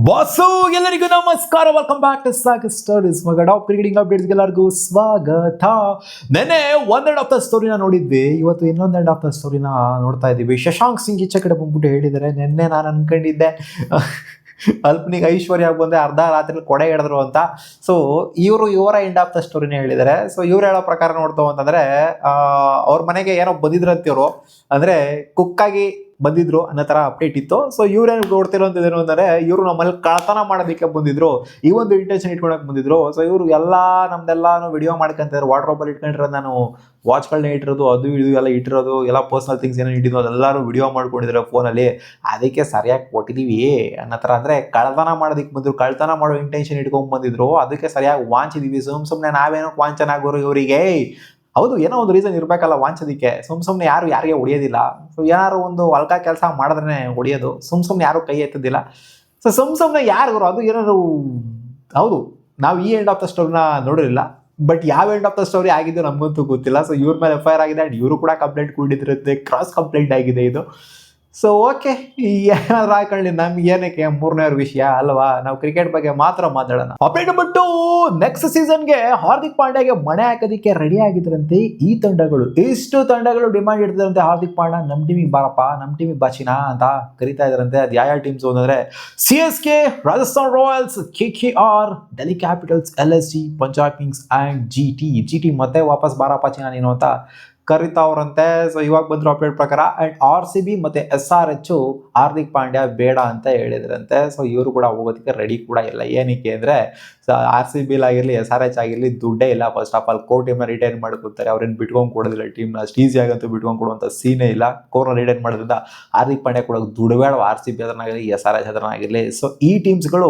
Boss ಎಲ್ಲರಿಗೂ ನಮಸ್ಕಾರ, welcome back to ಸಾಕ್ ಸ್ಟೋರೀಸ್. ಮಗ ಟಾಪ್ ಕ್ರಿಕೆಟಿಂಗ್ ಅಪ್ಡೇಟ್ಸ್ಗೆ ಎಲ್ಲರಿಗೂ ಸ್ವಾಗತ. ನೆನ್ನೆ ಒಂದ್ ಎಂಡ್ ಆಫ್ ದ ಸ್ಟೋರಿನ ನೋಡಿದ್ವಿ, ಇವತ್ತು ಇನ್ನೊಂದು ಎಂಡ್ ಆಫ್ ದ ಸ್ಟೋರಿನ ನೋಡ್ತಾ ಇದ್ದೀವಿ. ಶಶಾಂಕ್ ಸಿಂಗ್ ಈಚೆ ಕಡೆ ಬಂದ್ಬಿಟ್ಟು ಹೇಳಿದ್ದಾರೆ, ನೆನ್ನೆ ನಾನು ಅನ್ಕೊಂಡಿದ್ದೆ ಅಲ್ಪನಿಗೆ ಐಶ್ವರ್ಯ ಬಂದೆ ಅರ್ಧ ರಾತ್ರಿ ಕೊಡೆ ಹಿಡಿದ್ರು ಅಂತ. ಸೊ ಇವರ ಎಂಡ್ ಆಫ್ ದ ಸ್ಟೋರಿನ ಹೇಳಿದ್ದಾರೆ. ಸೊ ಇವ್ರು ಹೇಳೋ ಪ್ರಕಾರ ನೋಡ್ತಾವ ಅಂತಂದ್ರೆ ಅವ್ರ ಮನೆಗೆ ಏನೋ ಬಂದಿದ್ರಂತ ಇವರು, ಅಂದ್ರೆ ಕುಕ್ಕಾಗಿ ಬಂದಿದ್ರು ಅನ್ನೋ ತರ ಅಪ್ಡೇಟ್ ಇತ್ತು. ಸೊ ಇವ್ರೇನು ನೋಡ್ತಿರೋಂಥದ್ದೇನು ಅಂದರೆ, ಇವರು ನಮ್ಮಲ್ಲಿ ಕಳ್ತನ ಮಾಡೋದಕ್ಕೆ ಬಂದಿದ್ರು, ಈ ಒಂದು ಇಂಟೆನ್ಷನ್ ಇಟ್ಕೊಳಕ್ ಬಂದಿದ್ರು. ಸೊ ಇವರು ಎಲ್ಲ ನಮ್ದೆಲ್ಲಾನು ವಿಡಿಯೋ ಮಾಡ್ಕೊಂತಾರೆ, ವಾಟ್ರೋಬಲ್ಲಿ ಇಟ್ಕೊಂಡಿರೋ, ನಾನು ವಾಚ್ಗಳನ್ನ ಇಟ್ಟಿರೋದು, ಅದು ಇದು ಎಲ್ಲ ಇಟ್ಟಿರೋದು, ಎಲ್ಲ ಪರ್ಸನಲ್ ಥಿಂಗ್ಸ್ ಏನೋ ಇಟ್ಟಿದ್ದು ಅದೆಲ್ಲರೂ ವಿಡಿಯೋ ಮಾಡ್ಕೊಂಡಿದ್ರು ಫೋನಲ್ಲಿ. ಅದಕ್ಕೆ ಸರಿಯಾಗಿ ಕೊಟ್ಟಿದ್ದೀವಿ ಅನ್ನೋ ಥರ, ಅಂದರೆ ಕಳ್ತನ ಮಾಡೋದಕ್ಕೆ ಬಂದರು, ಕಳ್ತನ ಮಾಡೋ ಇಂಟೆನ್ಷನ್ ಇಟ್ಕೊಂಡ್ ಬಂದಿದ್ರು, ಅದಕ್ಕೆ ಸರಿಯಾಗಿ ವಾಂಚಿದೀವಿ. ಸುಮ್ಮನೆ ನಾವೇನೋ ವಾಂಚನ ಆಗೋರು ಇವರಿಗೆ. ಹೌದು, ಏನೋ ಒಂದು ರೀಸನ್ ಇರಬೇಕಲ್ಲ ವಾಂಚೋದಕ್ಕೆ. ಸುಮ್ಮನೆ ಯಾರು ಯಾರಿಗೆ ಹೊಡಿಯೋದಿಲ್ಲ. ಸೊ ಯಾರು ಒಂದು ಅಲ್ಕ ಕೆಲಸ ಮಾಡಿದ್ರೆ ಹೊಡಿಯೋದು, ಸುಮ್ಮನೆ ಯಾರು ಕೈ ಎತ್ತೋದಿಲ್ಲ. ಸೊ ಸುಮ್ಮನೆ ಯಾರು ಅದು ಏನಾದ್ರು. ಹೌದು, ನಾವು ಈ ಎಂಡ್ ಆಫ್ ದ ಸ್ಟೋರಿನ ನೋಡಿರಲಿಲ್ಲ, ಬಟ್ ಯಾವ ಎಂಡ್ ಆಫ್ ದ ಸ್ಟೋರಿ ಆಗಿದ್ದು ನಮಗಂತೂ ಗೊತ್ತಿಲ್ಲ. ಸೊ ಇವ್ರ ಮೇಲೆ FIR ಆಗಿದೆ, ಆ್ಯಂಡ್ ಇವರು ಕೂಡ ಕಂಪ್ಲೇಂಟ್ ಕೊಟ್ಟಿರುತ್ತೆ, ಕ್ರಾಸ್ ಕಂಪ್ಲೇಂಟ್ ಆಗಿದೆ ಇದು. ಸೊ ಓಕೆ, ಏನಾದ್ರು ಹಾಕೊಳ್ಳಿ, ನಮ್ಗೆ ಏನಕ್ಕೆ ಮೂರನೇ ವಿಷಯ ಅಲ್ವಾ, ನಾವು ಕ್ರಿಕೆಟ್ ಬಗ್ಗೆ ಮಾತ್ರ ಮಾತಾಡೋಣ. ಅಪ್ಡೇಟ್ ಬಿಟ್ಟು ನೆಕ್ಸ್ಟ್ ಸೀಸನ್ಗೆ ಹಾರ್ದಿಕ್ ಪಾಂಡ್ಯಾಗೆ ಮಣೆ ಹಾಕೋದಕ್ಕೆ ರೆಡಿ ಆಗಿದ್ರಂತೆ ಈ ತಂಡಗಳು. ಇಷ್ಟು ತಂಡಗಳು ಡಿಮಾಂಡ್ ಇಡ್ತಿದ್ರಂತೆ, ಹಾರ್ದಿಕ್ ಪಾಂಡ್ಯ ನಮ್ಮ ಟೀಮಿಗೆ ಬಾರಪ್ಪ, ನಮ್ಮ ಟೀಮಿಗೆ ಬಾಚಿನಾ ಅಂತ ಕರಿತಾ ಇದ್ರಂತೆ. ಅದು ಯಾವ ಟೀಮ್ಸ್ ಅಂದ್ರೆ CSK, Rajasthan Royals, KKR, Delhi capitals, LSG, Punjab Kings and GT ಮತ್ತೆ ವಾಪಸ್ ಬಾರಪ್ಪ ಚಿನ್ನ ನೀನು ಅಂತ ಕರಿತಾವ್ರಂತೆ. ಸೊ ಇವಾಗ ಬಂದ್ರು ಅಪ್ಡೇಟ್ ಪ್ರಕಾರ. ಅಂಡ್ RCB ಮತ್ತೆ SRH ಹಾರ್ದಿಕ್ ಪಾಂಡ್ಯ ಬೇಡ ಅಂತ ಹೇಳಿದ್ರಂತೆ. ಸೊ ಇವರು ಕೂಡ ಹೋಗೋದಕ್ಕೆ ರೆಡಿ ಕೂಡ ಇಲ್ಲ. ಏನಕ್ಕೆ ಅಂದ್ರೆ RCB ಆಗಿರ್ಲಿ SRH ಆಗಿರ್ಲಿ ದುಡ್ಡೇ ಇಲ್ಲ. ಫಸ್ಟ್ ಆಫ್ ಆಲ್ ಕೋರ್ ಟೀಮ್ನ ರಿಟೈನ್ ಮಾಡ್ಕೊತಾರೆ, ಅವ್ರೇನು ಬಿಟ್ಕೊಂಡು ಕೊಡೋದಿಲ್ಲ ಟೀಮ್ನ, ಅಷ್ಟು ಈಸಿಯಾಗಂತೂ ಬಿಟ್ಕೊಂಡು ಕೊಡುವಂಥ ಸೀನೇ ಇಲ್ಲ. ಕೋರ್ನ ರಿಟೈನ್ ಮಾಡೋದ್ರಿಂದ ಹಾರ್ದಿಕ್ ಪಾಂಡ್ಯ ಕೊಡೋಕೆ ದುಡ್ಡು ಬೇಡ, RCB ಅದನ್ನಾಗಿರಲಿ SRH ಅದನ್ನಾಗಿರಲಿ. ಸೊ ಈ ಟೀಮ್ಸ್ಗಳು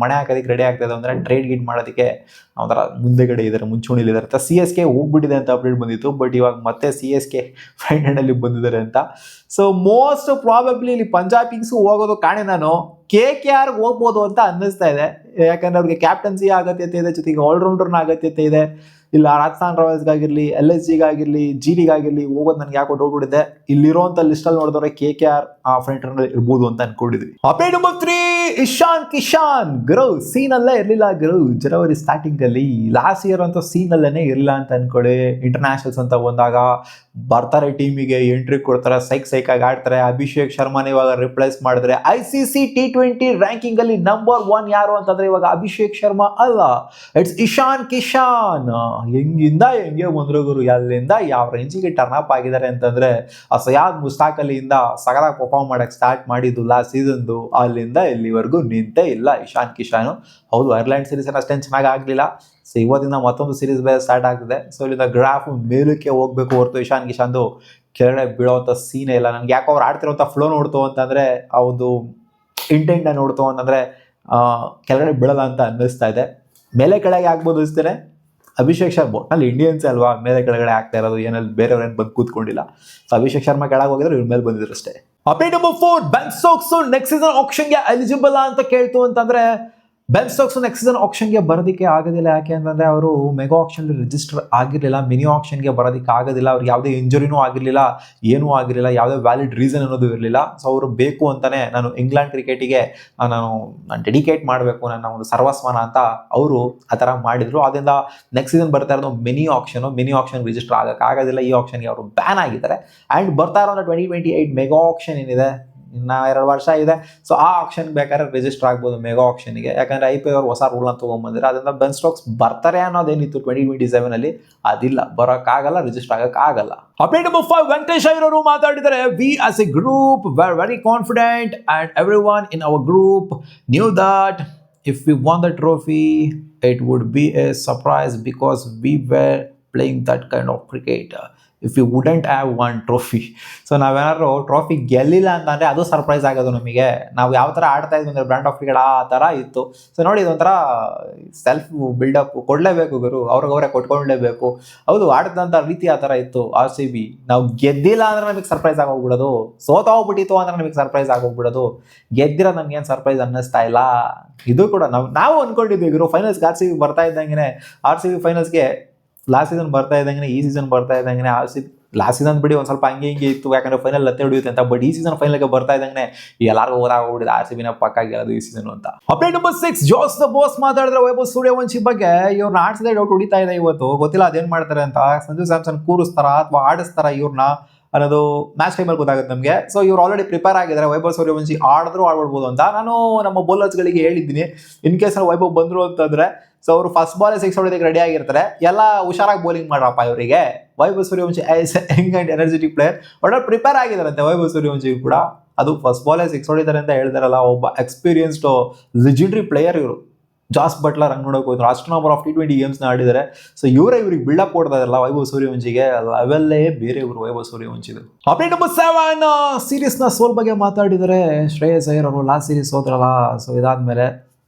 ಮಣೆ ಹಾಕೋದಕ್ಕೆ ರೆಡಿ ಆಗ್ತದೆ, ಅಂದರೆ ಟ್ರೇಡ್ ಗೀಡ್ ಮಾಡೋದಕ್ಕೆ ಒಂಥರ ಮುಂದೆಗಡೆ ಇದ್ದಾರೆ, ಮುಂಚೂಣಿಲಿ ಇದ್ದಾರೆ. CSK ಹೋಗ್ಬಿಟ್ಟಿದೆ ಅಂತ ಅಪ್ಡೇಟ್ ಬಂದಿತ್ತು, ಬಟ್ ಇವಾಗ ಮತ್ತೆ CSK ಫೈನಲ್ ಬಂದಿದ್ದಾರೆ ಅಂತ. ಸೊ ಮೋಸ್ಟ್ ಪ್ರಾಬಬ್ಲಿ ಇಲ್ಲಿ ಪಂಜಾಬ್ ಕಿಂಗ್ಸ್ ಹೋಗೋದು ಕಾಣೆ, ನಾನು KKR ಹೋಗ್ಬೋದು ಅಂತ ಅನ್ನಿಸ್ತಾ ಇದೆ. ಯಾಕಂದ್ರೆ ಅವ್ರಿಗೆ ಕ್ಯಾಪ್ಟನ್ಸಿ ಅಗತ್ಯತೆ ಇದೆ, ಜೊತೆಗೆ ಆಲ್ರೌಂಡರ್ನ ಅಗತ್ಯತೆ ಇದೆ. ಇಲ್ಲ ರಾಜಸ್ಥಾನ್ ರಾಯಲ್ಸ್ಗಾಗಿರ್ಲಿ, LSGಗಾಗಿರ್ಲಿ, GTಗಾಗಿರ್ಲಿ ಹೋಗೋದು ನನಗೆ ಯಾಕೋ ಡೌಟ್ ಬಿಡಿದೆ. ಇಲ್ಲಿರುವಂತ ಲಿಸ್ಟ್ ಅಲ್ಲಿ ನೋಡಿದ್ರೆ KKR ಫ್ರಂಟ್ ರನ್ನರ್ ಇರ್ಬೋದು ಅಂತ ಅನ್ಕೊಂಡಿದ್ವಿ. ಅಪ್ಡೇಟ್ ನಂಬರ್ 3, ಇಶಾನ್ ಕಿಶಾನ್ ಗುರು ಸೀನ್ ಅಲ್ಲೇ ಇರ್ಲಿಲ್ಲ ಗುರು. ಜನವರಿ ಸ್ಟಾರ್ಟಿಂಗ್ ಅಲ್ಲಿ ಲಾಸ್ಟ್ ಇಯರ್ ಅಂತ ಸೀನ್ ಅಲ್ಲೇನೆ ಇರಲಿಲ್ಲ ಅಂತ ಅನ್ಕೊಳ್ಳಿ. ಇಂಟರ್ನ್ಯಾಷನಲ್ಸ್ ಅಂತ ಬಂದಾಗ ಬರ್ತಾರೆ, ಟೀಮಿಗೆ ಎಂಟ್ರಿ ಕೊಡ್ತಾರೆ, ಸೈಕ್ ಆಗಿ ಆಡ್ತಾರೆ. ಅಭಿಷೇಕ್ ಶರ್ಮಾನ ಇವಾಗ ರಿಪ್ಲೇಸ್ ಮಾಡಿದ್ರೆ ICC T20 ರ್ಯಾಂಕಿಂಗ್ ಅಲ್ಲಿ ನಂಬರ್ 1 ಯಾರು ಅಂತಂದ್ರೆ ಇವಾಗ ಅಭಿಷೇಕ್ ಶರ್ಮಾ ಅಲ್ಲ, ಇಟ್ಸ್ ಇಶಾನ್ ಕಿಶಾನ್. ಹೆಂಗೆ ಬಂದ್ರು ಗುರು, ಎಲ್ಲಿಂದ ಯಾವ ರೇಂಜಿಗೆ ಟರ್ನ್ ಅಪ್ ಆಗಿದ್ದಾರೆ ಅಂತಂದ್ರೆ ಸಯಾದ್ ಮುಸ್ತಾಕ್ ಅಲಿಯಿಂದ ಸಗದಾಗಿ ಪರ್ಫಾರ್ಮ್ ಮಾಡಕ್ಕೆ ಸ್ಟಾರ್ಟ್ ಮಾಡಿದ್ದು ಲಾಸ್ಟ್ ಸೀಸನ್ದು, ಅಲ್ಲಿಂದ ಇಲ್ಲಿವರೆಗೂ ನಿಂತೇ ಇಲ್ಲ ಇಶಾನ್ ಕಿಶಾನು. ಹೌದು, ಐರ್ಲೆಂಡ್ ಸೀರೀಸ್ ಅಷ್ಟೇನು ಚೆನ್ನಾಗಿ ಆಗಲಿಲ್ಲ. ಸೊ ಇವತ್ತಿಂದ ಮತ್ತೊಂದು ಸೀರೀಸ್ ಬೇರೆ ಸ್ಟಾರ್ಟ್ ಆಗ್ತಿದೆ. ಸೊ ಇಲ್ಲಿಂದ ಗ್ರಾಫ್ ಮೇಲಕ್ಕೆ ಹೋಗ್ಬೇಕು ಹೊರತು ಇಶಾನ್ ಕಿಶಾನ್ದು ಕೆಳಗಡೆ ಬೀಳೋವಂಥ ಸೀನೇ ಇಲ್ಲ. ನನ್ಗೆ ಯಾಕೋ ಅವ್ರು ಆಡ್ತಿರೋಂಥ ಫ್ಲೋ ನೋಡ್ತು ಅಂತಂದರೆ, ಅವ್ದು ಇಂಟೆಂಟ್ನ ನೋಡ್ತು ಅಂತಂದರೆ ಕೆಳಗಡೆ ಬೀಳಲ್ಲ ಅಂತ ಅನ್ನಿಸ್ತಾ ಇದೆ. ಮೇಲೆ ಕೆಳಗೆ ಆಗ್ಬೋದು ಅನಿಸ್ತೇನೆ. ಅಭಿಷೇಕ್ ಶರ್ಮಾ ಅಲ್ಲಿ ಇಂಡಿಯನ್ಸ್ ಅಲ್ವಾ, ಮೇಲೆ ಕೆಳಗಡೆ ಆಗ್ತಾ ಇರೋದು, ಏನಲ್ಲಿ ಬೇರೆಯವ್ರು ಏನು ಬಂದು ಕೂತ್ಕೊಂಡಿಲ್ಲ. ಸೊ ಅಭಿಷೇಕ್ ಶರ್ಮಾ ಕೆಳಗೆ ಹೋಗಿದ್ರೆ ಇವ್ರ ಮೇಲೆ ಬಂದಿದ್ರು ಅಷ್ಟೇ. Update number 4, Ben Stokes next season ಆಕ್ಷನ್ಗೆ ಎಲಿಜಿಬಲ್ ಅಂತ ಕೇಳ್ತು ಅಂತಂದ್ರೆ, ಬೆನ್ ಸ್ಟೋಕ್ಸ್ ನೆಕ್ಸ್ಟ್ ಸೀಸನ್ ಆಕ್ಷನ್ಗೆ ಬರೋದಕ್ಕೆ ಆಗೋದಿಲ್ಲ. ಯಾಕೆ ಅಂತಂದರೆ ಅವರು ಮೆಗಾ ಆಕ್ಷನ್ ರಿಜಿಸ್ಟರ್ ಆಗಿರಲಿಲ್ಲ, ಮಿನಿ ಆಕ್ಷನ್ಗೆ ಬರೋದಕ್ಕೆ ಆಗೋದಿಲ್ಲ. ಅವ್ರಿಗೆ ಯಾವುದೇ ಇಂಜುರಿನೂ ಆಗಿರಲಿಲ್ಲ, ಏನೂ ಆಗಿರಲಿಲ್ಲ, ಯಾವುದೇ ವ್ಯಾಲಿಡ್ ರೀಸನ್ ಅನ್ನೋದು ಇರಲಿಲ್ಲ. ಸೊ ಅವರು ಬೇಕು ಅಂತಲೇ ನಾನು ಇಂಗ್ಲೆಂಡ್ ಕ್ರಿಕೆಟಿಗೆ ನಾನು ಡೆಡಿಕೇಟ್ ಮಾಡಬೇಕು ನನ್ನ ಒಂದು ಸರ್ವಸ್ವನ ಅಂತ ಅವರು ಆ ಥರ ಮಾಡಿದರು. ಅದರಿಂದ ನೆಕ್ಸ್ಟ್ ಸೀಸನ್ ಬರ್ತಾ ಇರೋದು ಮಿನಿ ಆಕ್ಷನ್ ರಿಜಿಸ್ಟರ್ ಆಗೋಕ್ಕಾಗೋದಿಲ್ಲ. ಈ ಆಕ್ಷನ್ಗೆ ಅವರು ಬ್ಯಾನ್ ಆಗಿದ್ದಾರೆ. ಆ್ಯಂಡ್ ಬರ್ತಾ ಇರೋ 2028 ಮೆಗಾ ಆಕ್ಷನ್ ಏನಿದೆ, ಇನ್ನು 2 ವರ್ಷ ಇದೆ. ಸೊ ಆ ಆಕ್ಷನ್ ಬೇಕಾದ್ರೆ ರಿಜಿಸ್ಟರ್ ಆಗ್ಬೋದು ಮೆಗಾ ಆಕ್ಷನ್ಗೆ. ಯಾಕಂದ್ರೆ IPL ಅವರು ಹೊಸ ರೂಲ್ನ ತೊಗೊಂಡ್ಬಂದಿದ್ದಾರೆ. ಅದರಿಂದ ಬೆನ್ ಸ್ಟೋಕ್ಸ್ ಬರ್ತಾರೆ ಅನ್ನೋದೇನಿತ್ತು 2027 ಅಲ್ಲಿ, ಅದಿಲ್ಲ, ಬರೋಕ್ಕಾಗಲ್ಲ, ರಿಜಿಸ್ಟರ್ ಆಗೋಕ್ಕಾಗಲ್ಲ. ಅಪ್ಡೇಟ್ ನಂಬರ್ 5, ವೆಂಕಟೇಶ್ ಅಯ್ಯರ್ ಮಾತಾಡಿದ್ದಾರೆ. We as a group were very confident and everyone in our group knew that if we won the trophy it would be a surprise because we were playing that kind of cricket. If you wouldn't have won trophy. So ನಾವೇನಾದ್ರು trophy ಗೆಲ್ಲಿಲ್ಲ ಅಂತಂದರೆ ಅದು surprise ಆಗೋದು ನಮಗೆ. ನಾವು ಯಾವ ಥರ ಆಡ್ತಾ ಇದ್ವಿ ಅಂದರೆ ಬ್ರ್ಯಾಂಡ್ ಆಫ್ ಕ್ರಿಕೆಟ್ ಆ ಥರ ಇತ್ತು. ಸೊ ನೋಡಿ, ಇದೊಂಥರ ಸೆಲ್ಫ್ ಬಿಲ್ಡಪ್ ಕೊಡಲೇಬೇಕು ಗುರು, ಅವ್ರಿಗವರೇ ಕೊಟ್ಕೊಳ್ಳೇಬೇಕು. ಹೌದು, ಆಡ್ದಂಥ ರೀತಿ ಆ ಥರ ಇತ್ತು RCB. ನಾವು ಗೆದ್ದಿಲ್ಲ ಅಂದರೆ ನಮಗೆ ಸರ್ಪ್ರೈಸ್ ಆಗೋಗ್ಬಿಡೋದು, ಸೋತೋಗ್ಬಿಟ್ಟಿತ್ತು ಅಂದರೆ ನಮಗೆ ಸರ್ಪ್ರೈಸ್ ಆಗೋಗ್ಬಿಡೋದು. ಗೆದ್ದಿರೋ ನಮಗೇನು ಸರ್ಪ್ರೈಸ್ ಅನ್ನಿಸ್ತಾ ಇಲ್ಲ. ಇದು ಕೂಡ ನಾವು ಅಂದ್ಕೊಂಡಿದ್ವಿ ಗುರು, ಫೈನಲ್ಸ್ಗೆ RCB ಬರ್ತಾ ಇದ್ದಂಗೆ, RCB ಫೈನಲ್ಸ್ಗೆ ಲಾಸ್ಟ್ ಸೀಸನ್ ಬರ್ತಾ ಇದ್ದಂಗೆ, ಈ ಸೀಸನ್ ಬರ್ತಾ ಇದ್ದಂಗೆ RCB ಲಾಸ್ಟ್ ಸೀಸನ್ ಬಿಡಿ ಒಂದು ಸ್ವಲ್ಪ ಹಂಗೆ ಹಿಂಗೆ ಇತ್ತು, ಯಾಕಂದ್ರೆ ಫೈನಲ್ ಲತ್ತೆ ಹೊಡಿಯುತ್ತೆ ಅಂತ. ಬಟ್ ಈ ಸೀಸನ್ ಫೈನಲ್ಗೆ ಬರ್ತಾ ಇದ್ದಂಗೆ ಎಲ್ಲರಿಗೂ ಹೋಗ್ಬಿಟ್ಟಿದೆ RCB ಪಕ್ಕ ಗೆಲ್ಲೋದು ಈ ಸೀಸನ್ ಅಂತ. ಅಪ್ಡೇಟ್ ನಂಬರ್ 6, ಜಾಸ್ ದ ಬಾಸ್ ಮಾತಾಡಿದ್ರೆ ವೈಭವ್ ಸೂರ್ಯವಂಶಿ ಬಗ್ಗೆ. ಇವ್ರನ್ನ ಆಡ್ಸದೆ ಡೌಟ್ ಹೊಡಿತಾ ಇದೆ ಇವತ್ತು, ಗೊತ್ತಿಲ್ಲ ಅದೇನ್ ಮಾಡ್ತಾರೆ ಅಂತ. ಸಂಜು ಸ್ಯಾಮ್ಸನ್ ಕೂರಿಸ್ತಾರ ಅಥವಾ ಆಡಿಸ್ತಾರ ಇವ್ರನ್ನ ಅನ್ನೋದು ಮ್ಯಾಚ್ ಟೈಮಲ್ಲಿ ಗೊತ್ತಾಗುತ್ತೆ ನಮಗೆ. ಸೊ ಇವ್ರು ಆಲ್ರೆಡಿ ಪ್ರಿಪೇರ್ ಆಗಿದ್ದಾರೆ, ವೈಭವ್ ಸೂರ್ಯವಂಶಿ ಆಡಿದ್ರು ಆಡ್ಬಿಡ್ಬೋದು ಅಂತ. ನಾನು ನಮ್ಮ ಬೌಲರ್ಸ್ಗಳಿಗೆ ಹೇಳಿದ್ದೀನಿ, ಇನ್ ಕೇಸ್ ವೈಭವ್ ಬಂದ್ರು ಅಂತಂದ್ರೆ ಸೊ ಅವರು ಫಸ್ಟ್ ಬಾಲ್ 6 ಹೊಡೆದಕ್ಕೆ ರೆಡಿ ಆಗಿರ್ತಾರೆ, ಎಲ್ಲ ಹುಷಾರಾಗಿ ಬೌಲಿಂಗ್ ಮಾಡ್ರಪ್ಪ ಇವರಿಗೆ. Vaibhav Suryavanshi as Young and energetic player ಒಳ್ಳೆ ಪ್ರಿಪೇರ್ ಆಗಿದ್ದಾರಂತೆ ವೈಭವ್ ಸೂರ್ಯವಂಶಿ ಕೂಡ. ಅದು ಫಸ್ಟ್ ಬಾಲ್ 6 ಹೊಡಿತಾರೆ ಅಂತ ಹೇಳ್ತಾರಲ್ಲ, ಒಬ್ಬ ಎಕ್ಸ್ಪೀರಿಯನ್ಸ್ಡ್ ಲೆಜೆಂಡರಿ ಪ್ಲೇಯರ್ ಇವರು. ಜಾಸ್ ಬಟ್ಲರ್ ಹಂಗೆ ನೋಡೋಕೆ ಹೋದ್ರು, ಅಷ್ಟು ನಂಬರ್ ಆಫ್ T20 ಗೇಮ್ಸ್ನ ಆಡಿದ್ದಾರೆ. ಸೊ ಇವ್ರಿಗೆ ಬಿಲ್ಡಪ್ ಕೊಡ್ತಾ ಇರಲ್ಲ ವೈಭವ್ ಸೂರ್ಯವಂಶಿಗೆ, ಲೆವೆಲ್ಲೇ ಬೇರೆ ಇವರು ವೈಭವ್ ಸೂರ್ಯವಂಶಿದು. ಅಪ್ಡೇಟ್ ನಂಬರ್ 7, ಸೀರೀಸ್ನ ಸೋಲ್ ಬಗ್ಗೆ ಮಾತಾಡಿದ್ದಾರೆ ಶ್ರೇಯಸ್ ಅಯ್ಯರ್ ಅವರು. ಲಾಸ್ಟ್ ಸೀರೀಸ್ ಸೋತ್ರಲ್ಲ, ಸೊ ಇದಾದ್ಮೇಲೆ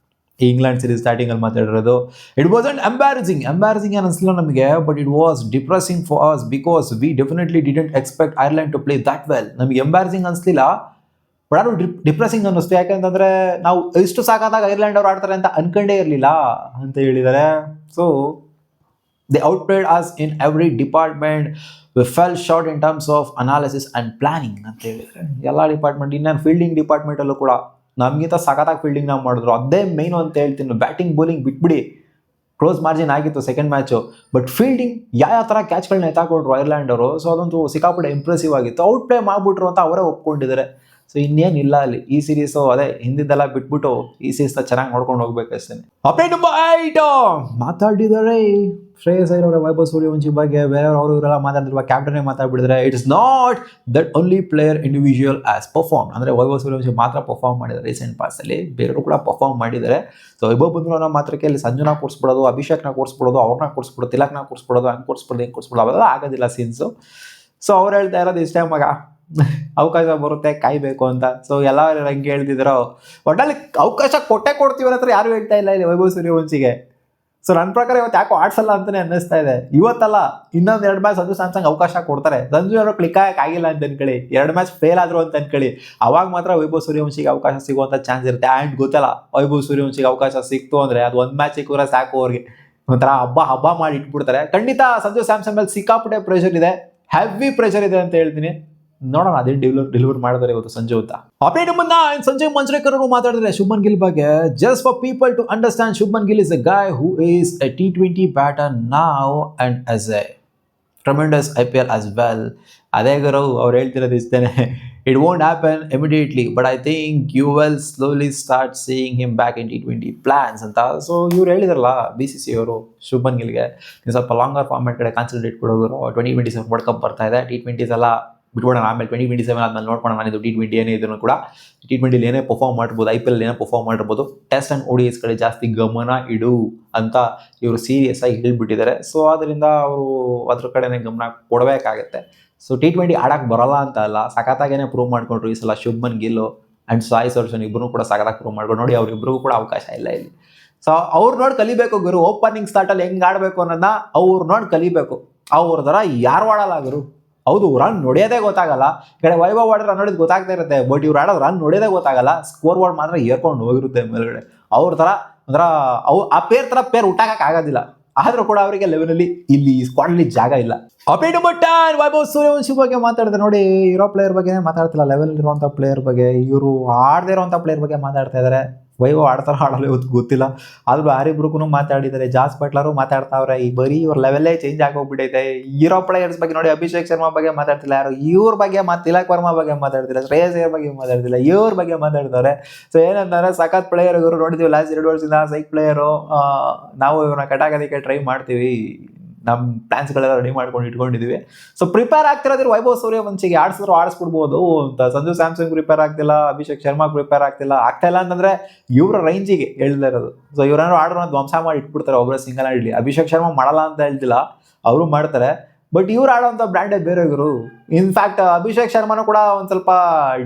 ಇಂಗ್ಲೆಂಡ್ ಸೀರೀಸ್ ಸ್ಟಾರ್ಟಿಂಗಲ್ಲಿ ಮಾತಾಡಿರೋದು. ಇಟ್ ವಾಸಂಟ್ ಎಂಬ್ಯಾರಸಿಂಗ್ ಏನು ಅನಿಸಲಿಲ್ಲ ನಮಗೆ, but it was depressing for us because we definitely didn't expect Ireland to play that well. ನಮಗೆ ಎಂಬ್ಯಾರಸಿಂಗ್ ಅನಿಸಲಿಲ್ಲ, ಬಟ್ ಅದು ಡಿಪ್ರೆಸಿಂಗ್ ಅನ್ನಿಸ್ತು. ಯಾಕೆಂತಂದ್ರೆ ನಾವು ಇಷ್ಟು ಸಾಕಾದಾಗ ಐರ್ಲೆಂಡ್ ಅವ್ರು ಆಡ್ತಾರೆ ಅಂತ ಅನ್ಕೊಂಡೇ ಇರಲಿಲ್ಲ ಅಂತ ಹೇಳಿದ್ದಾರೆ. So they outplayed us in every department, we fell short in terms of analysis and planning ಅಂತ ಹೇಳಿದರೆ. ಎಲ್ಲ ಡಿಪಾರ್ಟ್ಮೆಂಟ್, ಇನ್ನೇನು ಫೀಲ್ಡಿಂಗ್ ಡಿಪಾರ್ಟ್ಮೆಂಟಲ್ಲೂ ಕೂಡ ನಮಗಿಂತ ಸಖತ್ತಾಗಿ ಫೀಲ್ಡಿಂಗ್ ನಾವು ಮಾಡಿದ್ರು, ಅದೇ ಮೇಯ್ನು ಅಂತ ಹೇಳ್ತೀನಿ. ಬ್ಯಾಟಿಂಗ್ ಬೌಲಿಂಗ್ ಬಿಟ್ಬಿಡಿ, ಕ್ಲೋಸ್ ಮಾರ್ಜಿನ್ ಆಗಿತ್ತು ಸೆಕೆಂಡ್ ಮ್ಯಾಚು, ಬಟ್ ಫೀಲ್ಡಿಂಗ್ ಯಾವ ಥರ ಕ್ಯಾಚ್ಗಳನ್ನ ಎತ್ತಾಕೊಟ್ರು ಐರ್ಲೆಂಡ್ ಅವರು. ಸೊ ಅದಂತೂ ಸಿಕ್ಕಾಪಟ್ಟೆ ಇಂಪ್ರೆಸಿವ್ ಆಗಿತ್ತು. ಔಟ್ ಪ್ಲೇ ಮಾಡಿಬಿಟ್ರು ಅಂತ ಅವರೇ ಒಪ್ಕೊಂಡಿದ್ದಾರೆ. ಸೊ ಇನ್ನೇನಿಲ್ಲ ಅಲ್ಲಿ ಈ ಸೀರೀಸು, ಅದೇ ಹಿಂದಿದ್ದೆಲ್ಲ ಬಿಟ್ಬಿಟ್ಟು ಈ ಸೀರೀಸ್ನ ಚೆನ್ನಾಗಿ ನೋಡ್ಕೊಂಡು ಹೋಗ್ಬೇಕು ಅಷ್ಟೇ. ಅಪ್ಡೇಟ್ ನಂಬರ್ 8, ಮಾತಾಡಿದ್ದಾರೆ ಶ್ರೇಯಸ್ ಅಯ್ಯರ್ ಅವರ ವೈಭವ್ ಸೂರ್ಯವಂಶಿ ಬಗ್ಗೆ. ಬೇರೆಯವರು ಅವರು ಇವರೆಲ್ಲ ಮಾತಾಡಿರುವ ಕ್ಯಾಪ್ಟನ್ನೇ ಮಾತಾಡ್ಬಿಟ್ಟಿದ್ದಾರೆ. It is not that only player individual as perform. ಅಂದರೆ ವೈಭವ್ ಸೂರ್ಯವಂಶಿ ಮಾತ್ರ ಪರ್ಫಾರ್ಮ್ ಮಾಡಿದ್ದಾರೆ ರೀಸೆಂಟ್ ಪಾಸ್ಟಲ್ಲಿ, ಬೇರೆಯವರು ಕೂಡ ಪರ್ಫಾರ್ಮ್ ಮಾಡಿದ್ದಾರೆ. ಸೊ ವೈಭವ್ ಬಂದ್ರು ಅನ್ನೋ ಮಾತ್ರಕ್ಕೆ ಅಲ್ಲಿ ಸಂಜುನ ಕೂರಿಸ್ಬಿಡೋದು, ಅಭಿಷೇಕ್ನ ಕೂರಿಸ್ಬಿಡೋದು, ಅವ್ರನ್ನ ಕೂರಿಸ್ಬಿಡೋದು, ತಿಲಕ್ನ ಕೂರಿಸ್ಬಿಡೋದು, ಹಂಗೆ ಕೂರಿಸ್ಬಿಡೋದು, ಹಿಂಗೆ ಕೂರಿಸ್ಬಿಡೋದು, ಅವೆಲ್ಲ ಆಗೋದಿಲ್ಲ ಸೀನ್ಸು. ಸೊ ಅವ್ರು ಹೇಳ್ತಾ ಇರೋದು ಇಷ್ಟೇ ಮಗ, ಅವಕಾಶ ಬರುತ್ತೆ ಕಾಯ್ಬೇಕು ಅಂತ. ಸೊ ಎಲ್ಲ ಹಂಗೆ ಹೇಳ್ತಿದ್ರು, ಒಟ್ಟಲ್ಲಿ ಅವಕಾಶ ಕೊಡ್ತೀವಿ ಹತ್ರ ಯಾರು ಹೇಳ್ತಾ ಇಲ್ಲ ಇಲ್ಲಿ ವೈಭವ್ ಸೂರ್ಯವಂಶಿಗೆ. ಸೊ ನನ್ನ ಪ್ರಕಾರ ಇವತ್ತು ಯಾಕೋ ಆಡ್ಸಲ್ಲ ಅಂತಲೇ ಅನ್ನಿಸ್ತಾ ಇದೆ. ಇವತ್ತಲ್ಲ, ಇನ್ನೊಂದು 2 ಮ್ಯಾಚ್ ಸಂಜು ಸ್ಯಾಮ್ಸಂಗ್ ಅವಕಾಶ ಕೊಡ್ತಾರೆ. ಸಂಜು ಅವರು ಕ್ಲಿಕ್ ಆಗಿಲ್ಲ ಅಂತ ಅನ್ಕೊಳ್ಳಿ, 2 ಮ್ಯಾಚ್ ಫೇಲ್ ಆದ್ರು ಅಂತ ಅನ್ಕೊಳ್ಳಿ, ಅವಾಗ ಮಾತ್ರ ವೈಭವ್ ಸೂರ್ಯವಂಶಿಗೆ ಅವಕಾಶ ಸಿಗುವಂಥ ಚಾನ್ಸ್ ಇರುತ್ತೆ. ಆ್ಯಂಡ್ ಗೊತ್ತಲ್ಲ, ವೈಭವ್ ಸೂರ್ಯವಂಶಿಗೆ ಅವಕಾಶ ಸಿಕ್ತು ಅಂದರೆ ಅದು 1 ಮ್ಯಾಚ್ ಸಿಕ್ಕಿದ್ರೆ ಸಾಕು ಅವ್ರಿಗೆ, ಒಂಥರ ಹಬ್ಬ ಮಾಡಿ ಇಟ್ಬಿಡ್ತಾರೆ. ಖಂಡಿತ ಸಂಜು ಸ್ಯಾಮ್ಸಂಗ್ ಮೇಲೆ ಸಿಕ್ಕಾಪಟ್ಟೆ ಪ್ರೆಷರ್ ಇದೆ, ಹೆವಿ ಪ್ರೆಷರ್ ಇದೆ ಅಂತ ಹೇಳ್ತೀನಿ. ನೋಡೋಣ ಅದೇನು ಡೆಲಿವರ್ ಮಾಡಿದ್ದಾರೆ ಇವತ್ತು ಸಂಜೆ ಅಂತ. ಅಪ್ಡೇಟ್ ನಂಬರ್ 9, ಸಂಜಯ್ ಮಂಜ್ರೇಕರ್ ಅವರು ಮಾತಾಡಿದ್ರೆ ಶುಭ್ಮನ್ ಗಿಲ್ ಬಗ್ಗೆ. Just for people to understand, Shubman Gill is a guy who is a T20 batter now and as a tremendous IPL as well. ಅದೇ ಗುರು ಅವ್ರು ಹೇಳ್ತಿರೋದು ಇಷ್ಟೇನೆ, it won't happen immediately but I think you will slowly start seeing him back in T20 plans ಅಂತ. So ಇವ್ರು ಹೇಳಿದಾರಲ್ಲ BCC ಅವರು ಶುಭ್ಮನ್ ಗಿಲ್ಗೆ, ನೀವು ಸ್ವಲ್ಪ ಲಾಂಗರ್ ಫಾರ್ಮ್ಯಾಟ್ ಕಡೆ ಕಾನ್ಸಂಟ್ರೇಟ್ ಕೊಡೋರು. 2027 ವರ್ಲ್ಡ್ ಕಪ್ ಬರ್ತಾ ಇದೆ, T20s ಎಲ್ಲ ಬಿಟ್ಬಿಡೋಣ, ಆಮೇಲೆ 2027 ಆದ್ಮೇಲೆ ನೋಡ್ಕೊಂಡು ನಾನಿದು T20 ಏನೇ ಇದ್ರು ಕೂಡ T20 ಏನೇ ಪರ್ಫಾರ್ಮ್ ಮಾಡಿರ್ಬೋದು, IPL ಏನೇ ಪರ್ಫಾರ್ಮ್ ಮಾಡಿರ್ಬೋದು, ಟೆಸ್ಟ್ ಆ್ಯಂಡ್ ODIs ಕಡೆ ಜಾಸ್ತಿ ಗಮನ ಇಡು ಅಂತ ಇವರು ಸೀರಿಯಸ್ ಆಗಿ ಹೇಳ್ಬಿಟ್ಟಿದ್ದಾರೆ. ಸೊ ಅದರಿಂದ ಅವರು ಅದ್ರ ಕಡೆನೇ ಗಮನ ಕೊಡಬೇಕಾಗತ್ತೆ. ಸೊ T20 ಆಡಕ್ಕೆ ಬರೋಲ್ಲ ಅಂತ ಅಲ್ಲ, ಸಖತ್ತಾಗೇನೆ ಪ್ರೂವ್ ಮಾಡ್ಕೊಂಡ್ರು ಈ ಸಲ ಶುಭ್ಮನ್ ಗಿಲ್ ಆ್ಯಂಡ್ ಸಾಯಿ ಸುದರ್ಶನ್ ಇಬ್ಬರು ಕೂಡ ಸಖತ್ತಾಗಿ ಪ್ರೂವ್ ಮಾಡ್ಕೊಂಡು. ನೋಡಿ ಅವ್ರಿಬ್ರಿಗೂ ಕೂಡ ಅವಕಾಶ ಇಲ್ಲ ಇಲ್ಲಿ. ಸೊ ಅವ್ರು ನೋಡಿ ಕಲಿಬೇಕು ಗುರು, ಓಪನಿಂಗ್ ಸ್ಟಾರ್ಟಲ್ಲಿ ಹೆಂಗೆ ಆಡಬೇಕು ಅನ್ನೋದನ್ನ ಅವ್ರು ನೋಡಿ ಕಲಿಬೇಕು. ಅವ್ರ ಥರ ಯಾರು ಆಡಲ್ಲ ಗುರು. ಹೌದು, ರನ್ ನೋಡೋದೇ ಗೊತ್ತಾಗಲ್ಲ. ಈ ಕಡೆ ವೈಭವ್ ಆಡಿದ್ರೆ ರನ್ ನೋಡಿದ್ ಗೊತ್ತಾಗ್ತಾ ಇರುತ್ತೆ, ಬಟ್ ಇವ್ರು ಆಡೋದು ರನ್ ನೋಡೋದೇ ಗೊತ್ತಾಗಲ್ಲ. ಸ್ಕೋರ್ ಬೋರ್ಡ್ ಮಾತ್ರ ಏರ್ಕೊಂಡು ಹೋಗಿರುತ್ತೆ ಮೇಲ್ಗಡೆ. ಅವ್ರ ಥರ ಅಂದ್ರೆ ಆ ಪೇರ್ ಹುಟ್ಟಾಕಕ್ಕೆ ಆಗೋದಿಲ್ಲ. ಆದ್ರೂ ಕೂಡ ಅವರಿಗೆ ಲೆವೆನಲ್ಲಿ ಇಲ್ಲಿ ಸ್ಕ್ವಾಡಲ್ಲಿ ಜಾಗ ಇಲ್ಲ. ಅಪ್ಡೇಟ್ ನಂಬರ್ 10, ವೈಭವ್ ಸೂರ್ಯವಂಶಿ ಬಗ್ಗೆ ಮಾತಾಡಿದ್ರೆ. ನೋಡಿ, ಇರೋ ಪ್ಲೇಯರ್ ಬಗ್ಗೆ ಮಾತಾಡ್ತಿಲ್ಲ, ಲೆವೆಲ್ ಇರುವಂಥ ಪ್ಲೇಯರ್ ಬಗ್ಗೆ. ಇವರು ಆಡದೇ ಇರೋವಂಥ ಪ್ಲೇಯರ್ ಬಗ್ಗೆ ಮಾತಾಡ್ತಾ ಇದ್ದಾರೆ. ವೈಭವ್ ಆಡ್ತಾರ ಆಡಲ್ಲ ಇವತ್ತು ಗೊತ್ತಿಲ್ಲ, ಆದ್ರೂ ಯಾರಿಬ್ರಿಗೂ ಮಾತಾಡಿದ್ದಾರೆ. ಜಾಸ್ ಬಟ್ಲರು ಮಾತಾಡ್ತಾವ್ರೆ. ಈ ಬರೀ ಇವ್ರ ಲೆವೆಲ್ಲೇ ಚೇಂಜ್ ಆಗೋಗ್ಬಿಟ್ಟೈತೆ. ಇರೋ ಪ್ಲೇಯರ್ಸ್ ಬಗ್ಗೆ ನೋಡಿ, ಅಭಿಷೇಕ್ ಶರ್ಮಾ ಬಗ್ಗೆ ಮಾತಾಡ್ತಿಲ್ಲ ಯಾರು, ಇವ್ರ ಬಗ್ಗೆ ತಿಲಕ್ ವರ್ಮಾ ಬಗ್ಗೆ ಮಾತಾಡ್ತಿಲ್ಲ, ಶ್ರೇಯಸ್ ಅಯ್ಯರ್ ಬಗ್ಗೆ ಮಾತಾಡ್ತಿಲ್ಲ, ಇವ್ರ ಬಗ್ಗೆ ಮಾತಾಡ್ತಾರೆ. ಸೊ ಏನಂತಾರೆ, ಸಖತ್ ಪ್ಲೇಯರ್ ಇವರು. ನೋಡಿದ್ವಿ ಲಾಸ್ಟ್ 2 ವರ್ಷದಿಂದ ಸೈಕ್ ಪ್ಲೇಯರು. ನಾವು ಇವ್ರನ್ನ ಕಟಾಕೋದಕ್ಕೆ ಟ್ರೈ ಮಾಡ್ತೀವಿ, ನಮ್ಮ ಪ್ಲಾನ್ಸ್ಗಳೆಲ್ಲ ರೆಡಿ ಮಾಡ್ಕೊಂಡು ಇಟ್ಕೊಂಡಿದ್ದೀವಿ. ಸೊ ಪ್ರಿಪೇರ್ ಆಗ್ತಿರೋದ್ರೆ ವೈಭವ್ ಸೂರ್ಯವಂಶಿಗೆ ಆಡಿಸಿದ್ರು ಆಡಿಸ್ಬಿಡ್ಬೋದು ಅಂತ. ಸಂಜು ಸ್ಯಾಮ್ಸಂಗ್ ಪ್ರಿಪೇರ್ ಆಗ್ತಿಲ್ಲ, ಅಭಿಷೇಕ್ ಶರ್ಮಾ ಪ್ರಿಪೇರ್ ಆಗ್ತಾ ಇಲ್ಲ ಅಂತಂದ್ರೆ ಇವರ ರೇಂಜಿಗೆ ಹೇಳ್ತಾ ಇರೋದು. ಸೊ ಇವ್ರೇನಾದ್ರು ಆಡ್ರೋ ಧ್ವಂಸ ಮಾಡಿ ಇಟ್ಬಿಡ್ತಾರೆ ಒಬ್ಬರೇ ಸಿಂಗಲ್ ಆಡಲಿ. ಅಭಿಷೇಕ್ ಶರ್ಮಾ ಮಾಡಲ್ಲ ಅಂತ ಹೇಳ್ತಿಲ್ಲ, ಅವರು ಮಾಡ್ತಾರೆ. ಬಟ್ ಇವ್ರು ಆಡೋವಂಥ ಬ್ರ್ಯಾಂಡೇ ಬೇರೆ ಇವರು. ಇನ್ಫ್ಯಾಕ್ಟ್ ಅಭಿಷೇಕ್ ಶರ್ಮಾನು ಕೂಡ ಒಂದು ಸ್ವಲ್ಪ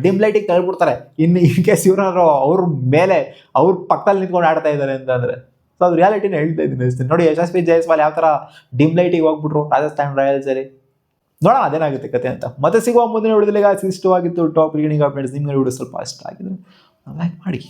ಡಿಮ್ ಲೈಟಿಗೆ ತಳ್ಬಿಡ್ತಾರೆ. ಇನ್ ಕೇಸ್ ಇವ್ರನ್ನಾದ್ರು ಅವ್ರ ಮೇಲೆ ಅವ್ರ ಪಕ್ಕದಲ್ಲಿ ನಿಂತ್ಕೊಂಡು ಆಡ್ತಾ ಇದ್ದಾರೆ ಅಂತಂದ್ರೆ. ಸೊ ಅದು ರಿಯಾಲಿಟಿನ ಹೇಳ್ತಾ ಇದ್ದೀನಿ ಅಷ್ಟೇ. ನೋಡಿ, ಯಶಸ್ವಿ ಜೈಸ್ವಾಲ್ ಯಾವ ಥರ ಡಿಮ್ ಲೈಟಿಗೆ ಹೋಗ್ಬಿಟ್ರು ರಾಜಸ್ಥಾನ್ ರಾಯಲ್ಸಲ್ಲಿ. ನೋಡೋಣ ಅದೇನಾಗುತ್ತೆ ಕತೆ ಅಂತ. ಮತ್ತೆ ಸಿಗುವ ಮುಂದಿನ ವಿಡಿಯೋದಲ್ಲಿ ಇಷ್ಟವಾಗಿತ್ತು ಟಾಪ್ ಕ್ರಿಕೆಟಿಂಗ್ ಅಪ್ಡೇಟ್ಸ್. ನಿಮ್ಗೆ ವಿಡಿಯೋ ಸ್ವಲ್ಪ ಇಷ್ಟ ಆಗಿದ್ರೆ ಲೈಕ್ ಮಾಡಿ.